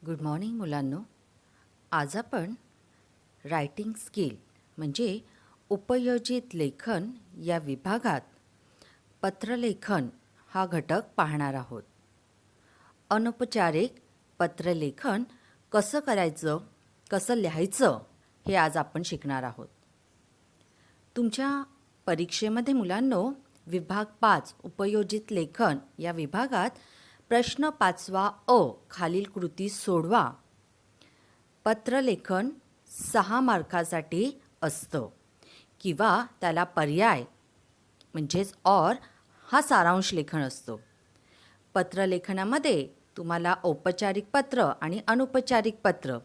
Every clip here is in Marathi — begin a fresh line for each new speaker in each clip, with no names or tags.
गुड मॉर्निंग मुलांनो. आज आपण रायटिंग स्किल म्हणजे उपयोजित लेखन या विभागात पत्रलेखन हा घटक पाहणार आहोत. अनौपचारिक पत्रलेखन कसं करायचं, कसं लिहायचं हे आज आपण शिकणार आहोत. तुमच्या परीक्षेमध्ये मुलांनो विभाग 5 उपयोजित लेखन या विभागात प्रश्न 5वा अ खालील कृती सोडवा. पत्रलेखन 6 मार्कासाठी असतं किंवा त्याला पर्याय म्हणजेच और हा सारांश लेखन असतो. पत्रलेखनामध्ये तुम्हाला औपचारिक पत्र आणि अनौपचारिक पत्र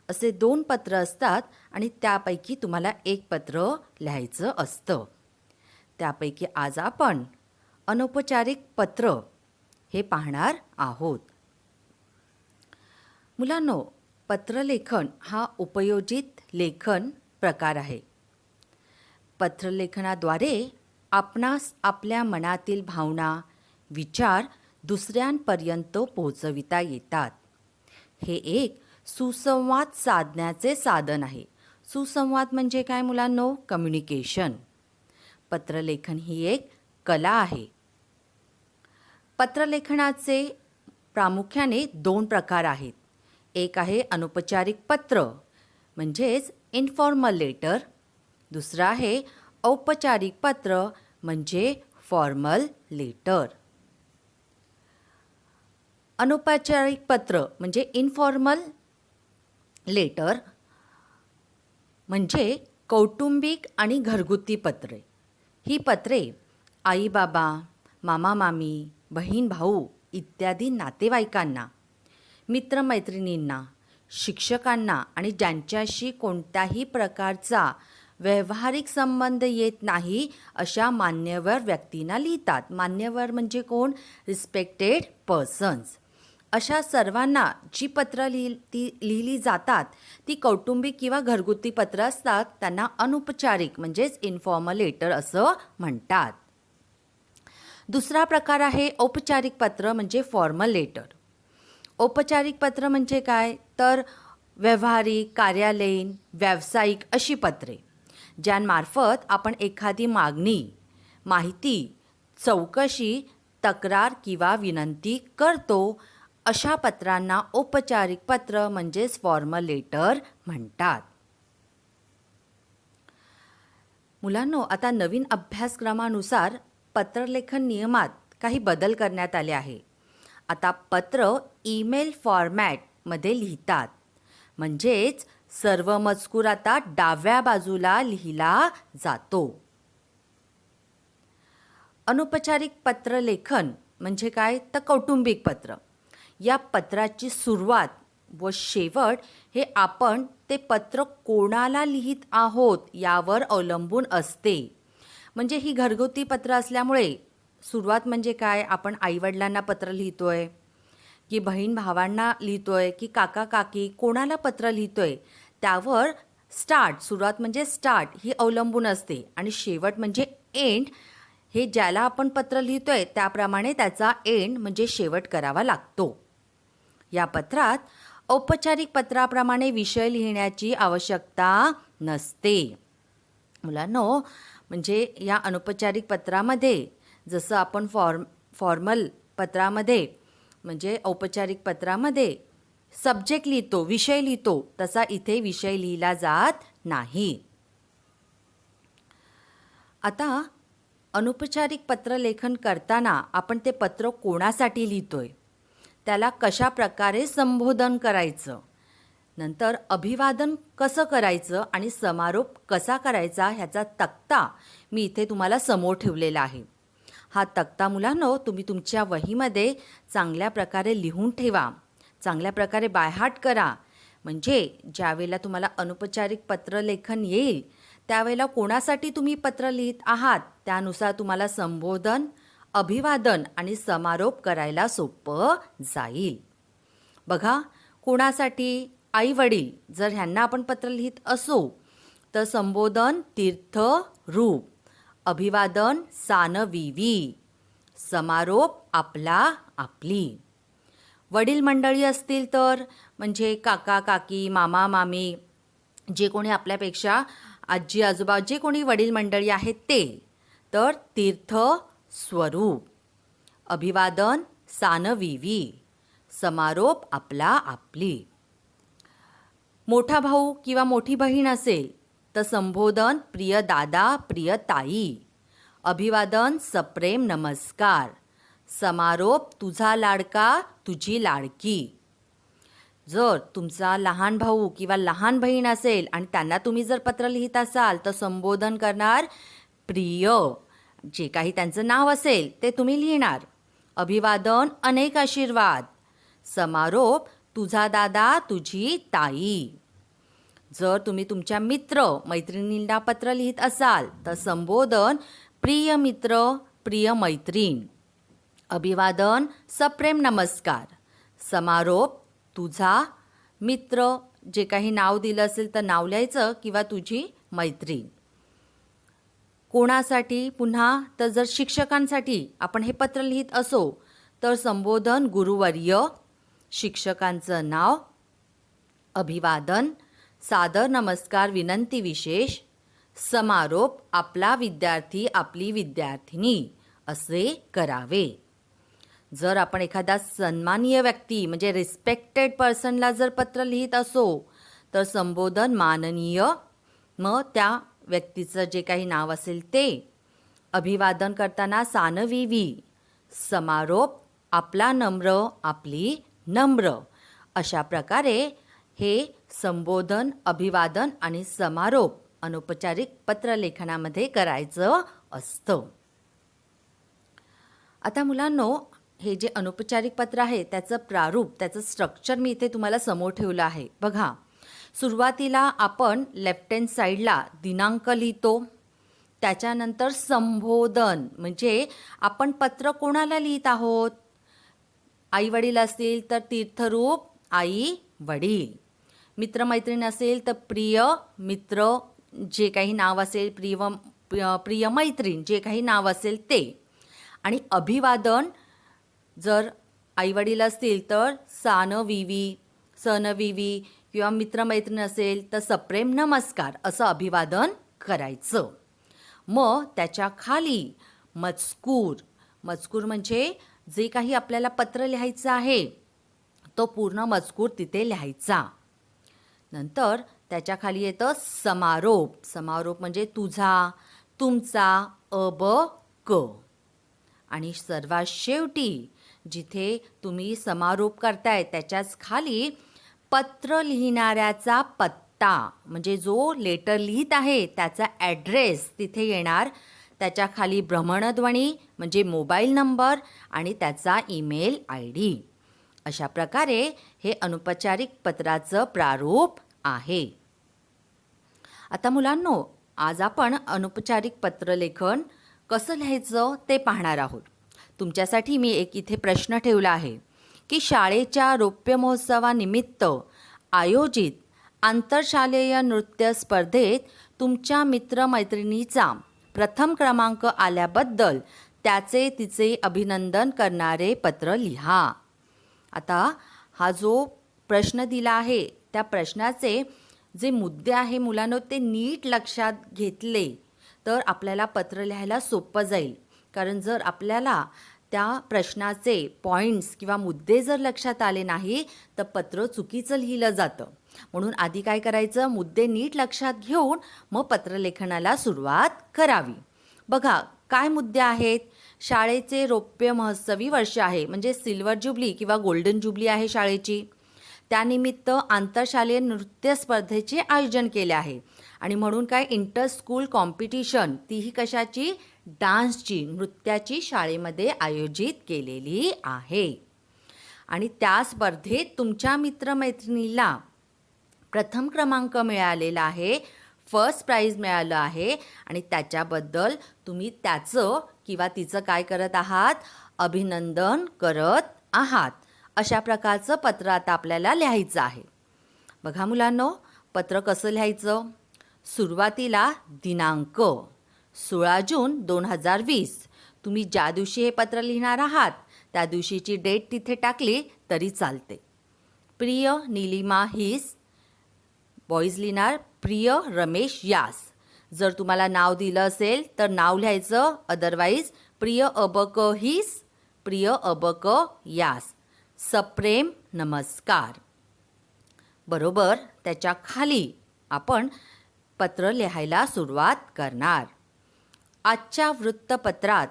असे 2 पत्र असतात आणि त्यापैकी तुम्हाला एक पत्र लिहायचं असतं. त्यापैकी आज आपण अनौपचारिक पत्र हे पाहणार आहोत. मुलांनो, पत्रलेखन हा उपयोजित लेखन प्रकार आहे. पत्रलेखनाद्वारे आपणास आपल्या मनातील भावना, विचार दुसऱ्यांपर्यंत पोहोचविता येतात. हे एक सुसंवाद साधण्याचे साधन आहे. सुसंवाद म्हणजे काय मुलांनो? कम्युनिकेशन. पत्रलेखन ही एक कला आहे. पत्रलेखनाचे प्रामुख्याने 2 प्रकार आहेत. एक आहे अनौपचारिक पत्र म्हणजेच इन्फॉर्मल लेटर. दुसरं आहे औपचारिक पत्र म्हणजे फॉर्मल लेटर. अनौपचारिक पत्र म्हणजे इन्फॉर्मल लेटर म्हणजे कौटुंबिक आणि घरगुती पत्रे. ही पत्रे आई बाबा, मामा मामी, बहीण भाऊ इत्यादी नातेवाईकांना, मित्रमैत्रिणींना, शिक्षकांना आणि ज्यांच्याशी कोणत्याही प्रकारचा व्यावहारिक संबंध येत नाही अशा मान्यवर व्यक्तींना लिहितात. मान्यवर म्हणजे कोण? Respected persons. अशा सर्वांना जी पत्र लिहिली जातात ती कौटुंबिक किंवा घरगुती पत्र असतात. त्यांना अनौपचारिक म्हणजेच इन्फॉर्मल लेटर असं म्हणतात. दुसरा प्रकार आहे औपचारिक पत्र म्हणजे फॉर्मल लेटर. औपचारिक पत्र म्हणजे काय? तर व्यावहारिक, कार्यालयीन, व्यावसायिक अशी पत्रे ज्यांमार्फत आपण एखादी मागणी, माहिती, चौकशी, तक्रार किंवा विनंती करतो. अशा पत्रांना औपचारिक पत्र म्हणजेच फॉर्मल लेटर म्हणतात. मुलांनो, आता नवीन अभ्यासक्रमानुसार पत्रलेखन नियमात काही बदल करण्यात आले आहे. आता पत्र ईमेल फॉर्मॅटमध्ये लिहितात. म्हणजेच सर्व मजकूर आता डाव्या बाजूला लिहिला जातो. अनौपचारिक पत्रलेखन म्हणजे काय? तर कौटुंबिक पत्र. या पत्राची सुरुवात व शेवट हे आपण ते पत्र कोणाला लिहित आहोत यावर अवलंबून असते. म्हणजे ही घरगुती पत्र असल्यामुळे सुरुवात म्हणजे काय? आपण आईवडिलांना पत्र लिहितोय की बहीण भावांना लिहितोय की काका काकी कोणाला पत्र लिहितोय त्यावर स्टार्ट, सुरुवात म्हणजे स्टार्ट ही अवलंबून असते आणि शेवट म्हणजे एंड हे ज्याला आपण पत्र लिहितोय त्याप्रमाणे त्याचा एंड म्हणजे शेवट करावा लागतो. या पत्रात औपचारिक पत्राप्रमाणे विषय लिहिण्याची आवश्यकता नसते. मुलांनो, म्हणजे या अनौपचारिक पत्रामध्ये जसं आपण फॉर्मल पत्रामध्ये म्हणजे औपचारिक पत्रामध्ये सब्जेक्ट लिहितो, विषय लिहितो, तसा इथे विषय लिहिला जात नाही. आता अनौपचारिक पत्रलेखन करताना आपण ते पत्र कोणासाठी लिहितोय, त्याला कशा प्रकारे संबोधन करायचं, नंतर अभिवादन कसं करायचं आणि समारोप कसा करायचा ह्याचा तक्ता मी इथे तुम्हाला समोर ठेवलेला आहे. हा तक्ता मुलांनो तुम्ही तुमच्या वहीमध्ये चांगल्या प्रकारे लिहून ठेवा, चांगल्या प्रकारे बायहार्ट करा. म्हणजे ज्यावेळेला तुम्हाला अनौपचारिक पत्रलेखन येईल त्यावेळेला कोणासाठी तुम्ही पत्र लिहित आहात त्यानुसार तुम्हाला संबोधन, अभिवादन आणि समारोप करायला सोपं जाईल. बघा, कोणासाठी? आई वडील जर ह्यांना आपण पत्र लिहित असू तर संबोधन तीर्थ रूप, अभिवादन सानविवी, समारोप आपला आपली. वडील मंडळी असतील तर म्हणजे काका काकी, मामा मामी, जे कोणी आपल्यापेक्षा आजी आजोबा जे कोणी वडील मंडळी आहेत ते. तर तीर्थ स्वरूप. अभिवादन सानविवी. समारोप आपला आपली. मोठा भाऊ किंवा मोठी बहीण असेल तर संबोधन प्रिय दादा, प्रिय ताई. अभिवादन सप्रेम नमस्कार. समारोप तुझा लाडका, तुझी लाडकी. जर तुमचा लहान भाऊ किंवा लहान बहीण असेल आणि त्यांना तुम्ही जर पत्र लिहित असाल तर संबोधन करणार प्रिय. जे काही त्यांचं नाव असेल ते तुम्ही लिहिणार. अभिवादन अनेक आशीर्वाद. समारोप तुझा दादा, तुझी ताई. जर तुम्ही तुमच्या मित्र मैत्रिणींना पत्र लिहित असाल तर संबोधन प्रिय मित्र, प्रिय मैत्रीण. अभिवादन सप्रेम नमस्कार. समारोप तुझा मित्र, जे काही नाव दिलं असेल तर नाव लिहायचं किंवा तुझी मैत्रीण. कोणासाठी पुन्हा तर जर शिक्षकांसाठी आपण हे पत्र लिहित असो तर संबोधन गुरुवर्य, शिक्षकांचं नाव. अभिवादन सादर नमस्कार, विनंती विशेष. समारोप आपला विद्यार्थी, आपली विद्यार्थिनी असे करावे. जर आपण एखादा सन्माननीय व्यक्ती म्हणजे रिस्पेक्टेड पर्सनला जर पत्र लिहित असो तर संबोधन माननीय, मग त्या व्यक्तीचं जे काही नाव असेल ते. अभिवादन करताना सानविवी. समारोप आपला नम्र, आपली नम्र. अशा प्रकारे हे संबोधन, अभिवादन आणि समारोप अनौपचारिक पत्रलेखनामध्ये करायचं असतं. आता मुलांनो, हे जे अनौपचारिक पत्र आहे त्याचं प्रारूप, त्याचं स्ट्रक्चर मी इथे तुम्हाला समोर ठेवलं आहे. बघा, सुरुवातीला आपण लेफ्ट हँड साईडला दिनांक लिहितो. त्याच्यानंतर संबोधन म्हणजे आपण पत्र कोणाला लिहित आहोत. आई वडील असतील तर तीर्थरूप आई वडील. मित्रमैत्रीण असेल तर प्रिय मित्र, जे काही नाव असेल, प्रिय मैत्रीण, जे काही नाव असेल ते. आणि अभिवादन जर आईवडील असतील तर सानविवी, सनविवी, किंवा मित्रमैत्रीण असेल तर सप्रेम नमस्कार असं अभिवादन करायचं. मग त्याच्या खाली मजकूर. मजकूर म्हणजे जे काही आपल्याला पत्र लिहायचं आहे तो पूर्ण मजकूर तिथे लिहायचा. नंतर त्याच्या खाली येतं समारोप. समारोप म्हणजे तुझा, तुमचा, अब क. आणि सर्वात शेवटी जिथे तुम्ही समारोप करताय त्याच्याच खाली पत्र लिहिणाऱ्याचा पत्ता म्हणजे जो लेटर लिहित आहे त्याचा ॲड्रेस तिथे येणार. त्याच्या खाली भ्रमणध्वनी म्हणजे मोबाईल नंबर आणि त्याचा ईमेल ID. अशा प्रकारे हे अनौपचारिक पत्राचं प्रारूप आहे. आता मुलांनो, आज आपण अनौपचारिक पत्रलेखन कसं लिहायचं ते पाहणार आहोत. तुमच्यासाठी मी एक इथे प्रश्न ठेवला आहे की शाळेच्या रौप्य महोत्सवानिमित्त आयोजित आंतरशालेय नृत्य स्पर्धेत तुमच्या मित्रमैत्रिणीचा प्रथम क्रमांक आल्याबद्दल त्याचे तिचे अभिनंदन करणारे पत्र लिहा. आता हा जो प्रश्न दिला आहे त्या प्रश्नाचे जे मुद्दे आहे मुलांनो ते नीट लक्षात घेतले तर आपल्याला पत्र लिहायला सोपं जाईल. कारण जर आपल्याला त्या प्रश्नाचे पॉईंट्स किंवा मुद्दे जर लक्षात आले नाही तर पत्र चुकीचं लिहिलं जातं. म्हणून आधी काय करायचं, मुद्दे नीट लक्षात घेऊन मग पत्रलेखनाला सुरुवात करावी. बघा काय मुद्दे आहेत. शाळेचे रौप्य महोत्सवी वर्ष आहे म्हणजे सिल्वर ज्युबली किंवा गोल्डन ज्युबली आहे शाळेची. त्यानिमित्त आंतरशालेय नृत्य स्पर्धेचे आयोजन केले आहे आणि म्हणून काय इंटर स्कूल कॉम्पिटिशन, तीही कशाची, डान्सची, नृत्याची शाळेमध्ये आयोजित केलेली आहे. आणि त्या स्पर्धेत तुमच्या मित्रमैत्रिणीला प्रथम क्रमांक मिळालेला आहे, फर्स्ट प्राइज मिळालं आहे आणि त्याच्याबद्दल तुम्ही त्याचं किंवा तिचं काय करत आहात, अभिनंदन करत आहात. अशा प्रकारचं पत्र आता आपल्याला लिहायचं आहे. बघा मुलांनो, पत्र कसं लिहायचं. सुरुवातीला दिनांक 16 जून 2020. तुम्ही ज्या दिवशी हे पत्र लिहिणार आहात त्या दिवशीची डेट तिथे टाकली तरी चालते. प्रिय निलिमा हिस, बॉईज लिहिणार प्रिय रमेश यास. जर तुम्हाला नाव दिलं असेल तर नाव लिहायचं, अदरवाईज प्रिय अबक हिस, प्रिय अबक यास, सप्रेम नमस्कार. बरोबर त्याच्या खाली आपण पत्र लिहायला सुरुवात करणार. आजच्या वृत्तपत्रात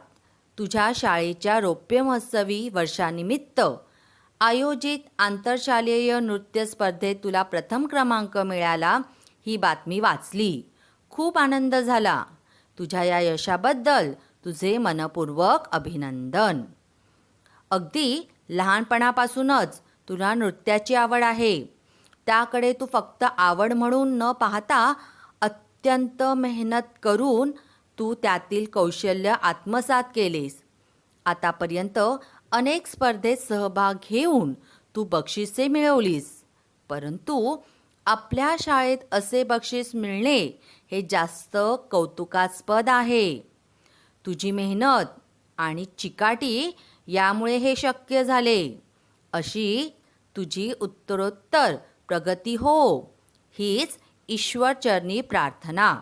तुझ्या शाळेच्या रौप्य महोत्सवी वर्षानिमित्त आयोजित आंतरशालेय नृत्य स्पर्धेत तुला प्रथम क्रमांक मिळाला ही बातमी वाचली. खूप आनंद झाला. तुझ्या या यशाबद्दल तुझे मनपूर्वक अभिनंदन. अगदी लहानपणापासूनच तुला नृत्याची आवड आहे. त्याकडे तू फक्त आवड म्हणून न पाहता अत्यंत मेहनत करून तू त्यातील कौशल्य आत्मसात केलेस. आतापर्यंत अनेक स्पर्धेत सहभाग घेऊन तू बक्षिसे मिळवलीस, परंतु आपल्या शाळेत असे बक्षीस मिळणे हे जास्त कौतुकास्पद आहे. तुझी मेहनत आणि चिकाटी यामुळे हे शक्य झाले. अशी तुझी उत्तरोत्तर प्रगती हो, हीच ईश्वरचरणी प्रार्थना.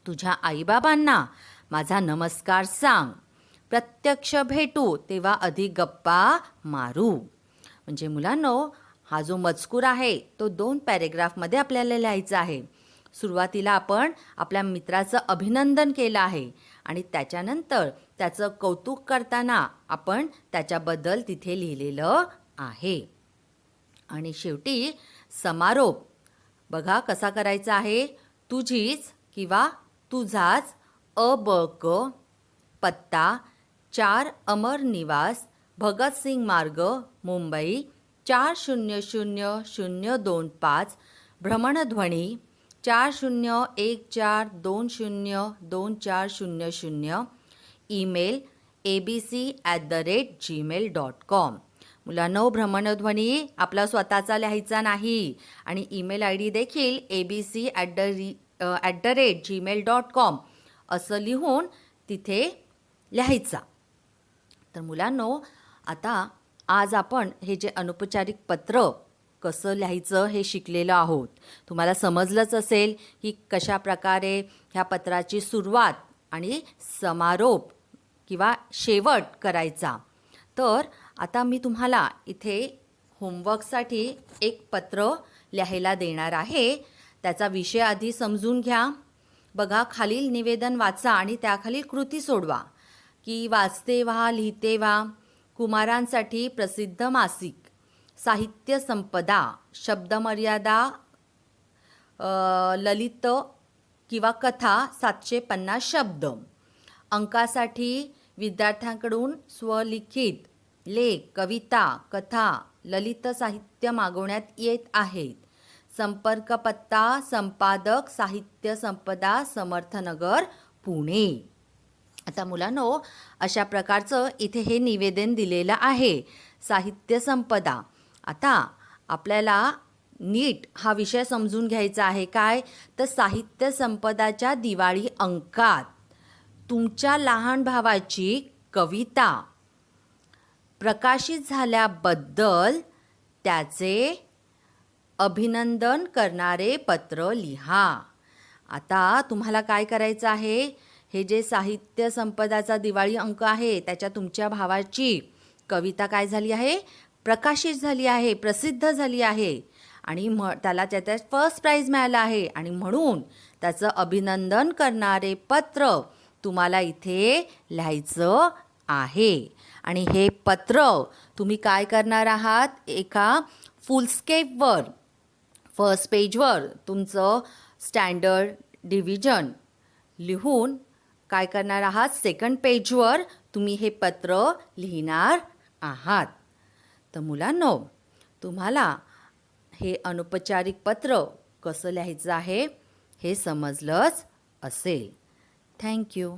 तुझ्या आईबाबांना माझा नमस्कार सांग. प्रत्यक्ष भेटू तेव्हा अधिक गप्पा मारू. म्हणजे मुलांनो, हा जो मजकूर आहे तो 2 पॅरेग्राफमध्ये आपल्याला लिहायचा आहे. सुरुवातीला आपण आपल्या मित्राचं अभिनंदन केलं आहे आणि त्याच्यानंतर त्याचं कौतुक करताना आपण त्याच्याबद्दल तिथे लिहिलेलं आहे. आणि शेवटी समारोप बघा कसा करायचा आहे. तुझीच किंवा तुझाच अबक, पत्ता 4 अमर निवास, भगतसिंग मार्ग, मुंबई 400025, भ्रमणध्वनी 4014202400, ईमेल abc@gmail.com. मुलांनो, भ्रमणध्वनी आपला स्वतःचा लिहायचा नाही आणि ईमेल आय डी देखील abc@gmail.com असं लिहून तिथे लिहायचा. तर मुलांनो, आता आज आपण हे जे अनौपचारिक पत्र कसं लिहायचं हे शिकलेलो आहोत. तुम्हाला समजलंच असेल की कशा प्रकारे ह्या पत्राची सुरुवात आणि समारोप किंवा शेवट करायचा. तर आता मी तुम्हाला इथे होमवर्कसाठी एक पत्र लिहायला देणार आहे. त्याचा विषय आधी समजून घ्या. बघा, खालील निवेदन वाचा आणि त्याखालील कृती सोडवा. की वाचते व्हा, लिहिते व्हा. कुमारांसाठी प्रसिद्ध मासिक, साहित्य संपदा, शब्दमर्यादा, ललित किंवा कथा 750 शब्द. अंकासाठी विद्यार्थ्यांकडून स्वलिखित लेख, कविता, कथा, ललित साहित्य मागवण्यात येत आहेत. संपर्क पत्ता संपादक, साहित्य संपदा, समर्थनगर, पुणे. आता मुलांनो, अशा प्रकारचं इथे हे निवेदन दिलेलं आहे, साहित्य संपदा. आता आपल्याला नीट हा विषय समजून घ्यायचा आहे. काय तर साहित्य संपदाच्या दिवाळी अंकात तुमच्या लहान भावाची कविता प्रकाशित झाल्याबद्दल त्याचे अभिनंदन करणारे पत्र लिहा. आता तुम्हाला काय करायचं आहे, हे जे साहित्य संपदाचा दिवाळी अंक आहे त्याच्या तुमच्या भावाची कविता काय झाली आहे, प्रकाशित झाली आहे, प्रसिद्ध झाली आहे आणि त्याला त्याच्यात फर्स्ट प्राइज मिळालं आहे आणि म्हणून त्याचं अभिनंदन करणारे पत्र तुम्हाला इथे लिहायचं आहे. आणि हे पत्र तुम्ही काय करणार आहात, एका फुलस्केपवर फर्स्ट पेजवर तुमचं स्टँडर्ड डिव्हिजन लिहून काय करणार आहात, सेकंड पेजवर तुम्ही हे पत्र लिहिणार आहात. तर मुलांनो, तुम्हाला हे अनौपचारिक पत्र कसं लिहायचं आहे हे समजलंच असेल. थँक्यू.